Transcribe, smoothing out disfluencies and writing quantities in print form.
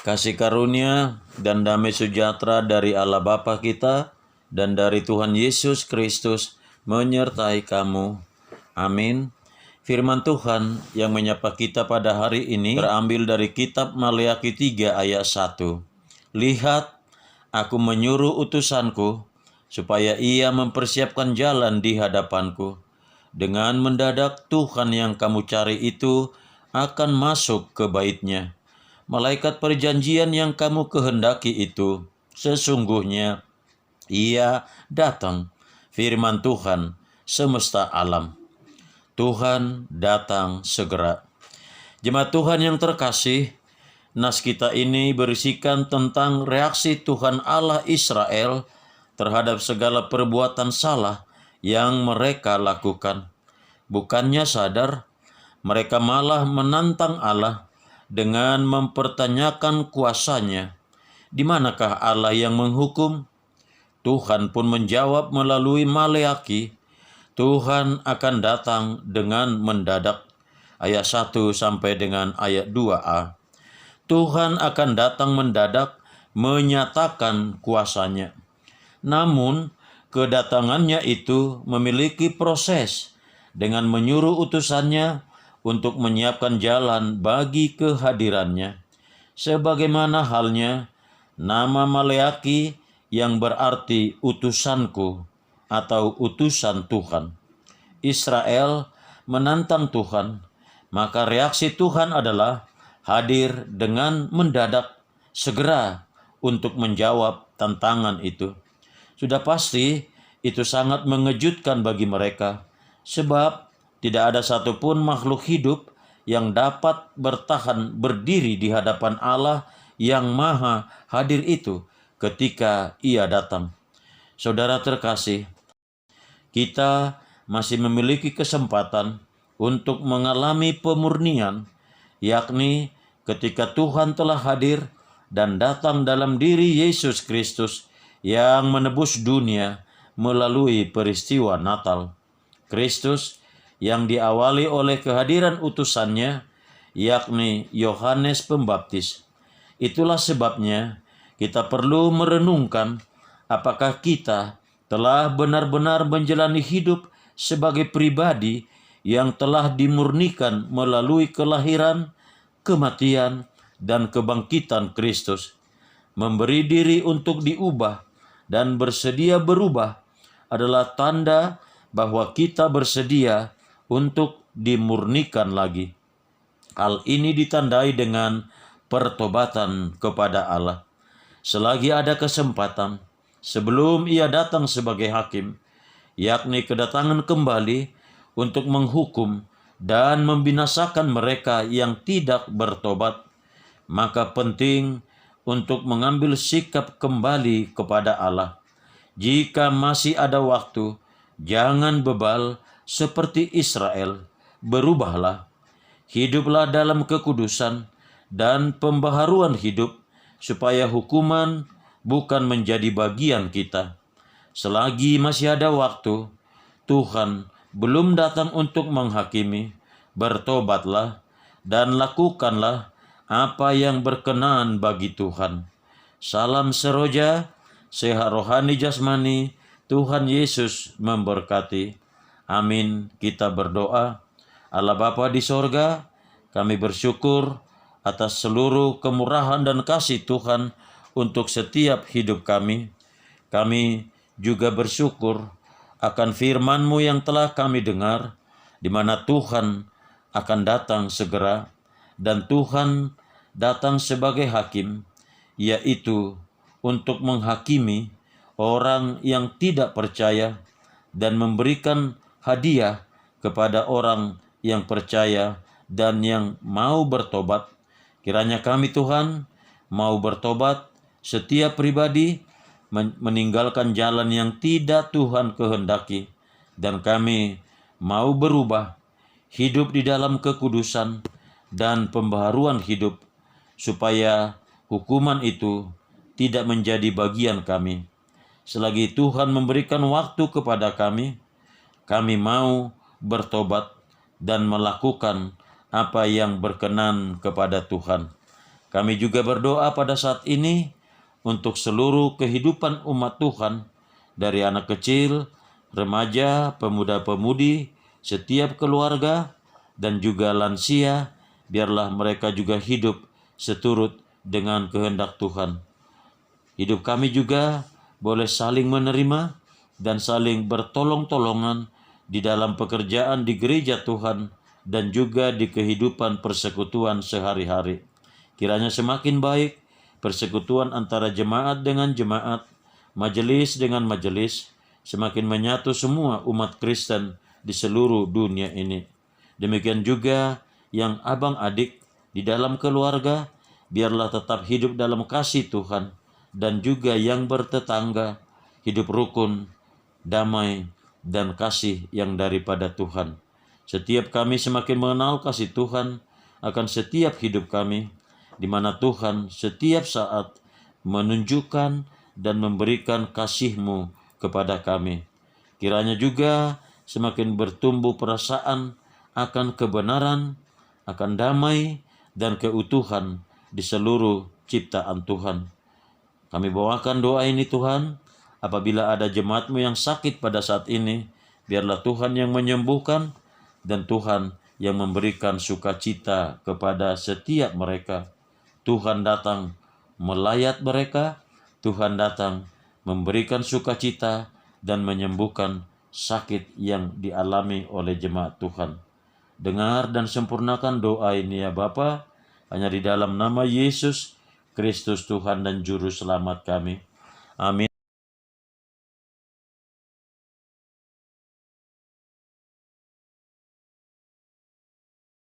Kasih karunia dan damai sejahtera dari Allah Bapa kita dan dari Tuhan Yesus Kristus menyertai kamu. Amin. Firman Tuhan yang menyapa kita pada hari ini terambil dari kitab Maleakhi 3 ayat 1. Lihat, aku menyuruh utusanku supaya ia mempersiapkan jalan di hadapanku. Dengan mendadak Tuhan yang kamu cari itu akan masuk ke bait-Nya. Malaikat perjanjian yang kamu kehendaki itu, sesungguhnya ia datang. Firman Tuhan semesta alam. Tuhan datang segera. Jemaat Tuhan yang terkasih, nas kita ini berisikan tentang reaksi Tuhan Allah Israel terhadap segala perbuatan salah yang mereka lakukan. Bukannya sadar, mereka malah menantang Allah dengan mempertanyakan kuasa-Nya. Di manakah Allah yang menghukum? Tuhan pun menjawab melalui Maleakhi, Tuhan akan datang dengan mendadak. Ayat 1 sampai dengan ayat 2a. Tuhan akan datang mendadak menyatakan kuasa-Nya. Namun, kedatangannya itu memiliki proses dengan menyuruh utusannya untuk menyiapkan jalan bagi kehadirannya. Sebagaimana halnya nama Maleakhi yang berarti utusanku atau utusan Tuhan. Israel menantang Tuhan, maka reaksi Tuhan adalah hadir dengan mendadak, segera untuk menjawab tantangan itu. Sudah pasti itu sangat mengejutkan bagi mereka, sebab tidak ada satupun makhluk hidup yang dapat bertahan berdiri di hadapan Allah yang maha hadir itu ketika Ia datang. Saudara terkasih, kita masih memiliki kesempatan untuk mengalami pemurnian, yakni ketika Tuhan telah hadir dan datang dalam diri Yesus Kristus yang menebus dunia melalui peristiwa Natal. Kristus yang diawali oleh kehadiran utusannya, yakni Yohanes Pembaptis. Itulah sebabnya kita perlu merenungkan apakah kita telah benar-benar menjalani hidup sebagai pribadi yang telah dimurnikan melalui kelahiran, kematian, dan kebangkitan Kristus. Memberi diri untuk diubah dan bersedia berubah adalah tanda bahwa kita bersedia untuk dimurnikan lagi. Hal ini ditandai dengan pertobatan kepada Allah. Selagi ada kesempatan, sebelum Ia datang sebagai hakim, yakni kedatangan kembali untuk menghukum dan membinasakan mereka yang tidak bertobat, maka penting untuk mengambil sikap kembali kepada Allah. Jika masih ada waktu, jangan bebal seperti Israel, berubahlah, hiduplah dalam kekudusan dan pembaharuan hidup, supaya hukuman bukan menjadi bagian kita. Selagi masih ada waktu, Tuhan belum datang untuk menghakimi. Bertobatlah dan lakukanlah apa yang berkenan bagi Tuhan. Salam seroja, sehat rohani jasmani, Tuhan Yesus memberkati. Amin. Kita berdoa. Allah Bapa di sorga, kami bersyukur atas seluruh kemurahan dan kasih Tuhan untuk setiap hidup kami. Kami juga bersyukur akan firman-Mu yang telah kami dengar, di mana Tuhan akan datang segera, dan Tuhan datang sebagai hakim, yaitu untuk menghakimi orang yang tidak percaya dan memberikan hadiah kepada orang yang percaya dan yang mau bertobat. Kiranya kami Tuhan mau bertobat, setiap pribadi meninggalkan jalan yang tidak Tuhan kehendaki, dan kami mau berubah, hidup di dalam kekudusan dan pembaharuan hidup, supaya hukuman itu tidak menjadi bagian kami. Selagi Tuhan memberikan waktu kepada kami mau bertobat dan melakukan apa yang berkenan kepada Tuhan. Kami juga berdoa pada saat ini untuk seluruh kehidupan umat Tuhan, dari anak kecil, remaja, pemuda-pemudi, setiap keluarga, dan juga lansia, biarlah mereka juga hidup seturut dengan kehendak Tuhan. Hidup kami juga boleh saling menerima dan saling bertolong-tolongan di dalam pekerjaan di gereja Tuhan dan juga di kehidupan persekutuan sehari-hari. Kiranya semakin baik persekutuan antara jemaat dengan jemaat, majelis dengan majelis, semakin menyatu semua umat Kristen di seluruh dunia ini. Demikian juga yang abang adik di dalam keluarga, biarlah tetap hidup dalam kasih Tuhan, dan juga yang bertetangga hidup rukun, damai, dan kasih yang daripada Tuhan. Setiap kami semakin mengenal kasih Tuhan akan setiap hidup kami, di mana Tuhan setiap saat menunjukkan dan memberikan kasih-Mu kepada kami. Kiranya juga semakin bertumbuh perasaan akan kebenaran, akan damai, dan keutuhan di seluruh ciptaan Tuhan. Kami bawakan doa ini Tuhan, apabila ada jemaat-Mu yang sakit pada saat ini, biarlah Tuhan yang menyembuhkan dan Tuhan yang memberikan sukacita kepada setiap mereka. Tuhan datang melayat mereka, Tuhan datang memberikan sukacita dan menyembuhkan sakit yang dialami oleh jemaat Tuhan. Dengar dan sempurnakan doa ini ya Bapa, hanya di dalam nama Yesus Kristus Tuhan dan Juru Selamat kami. Amin.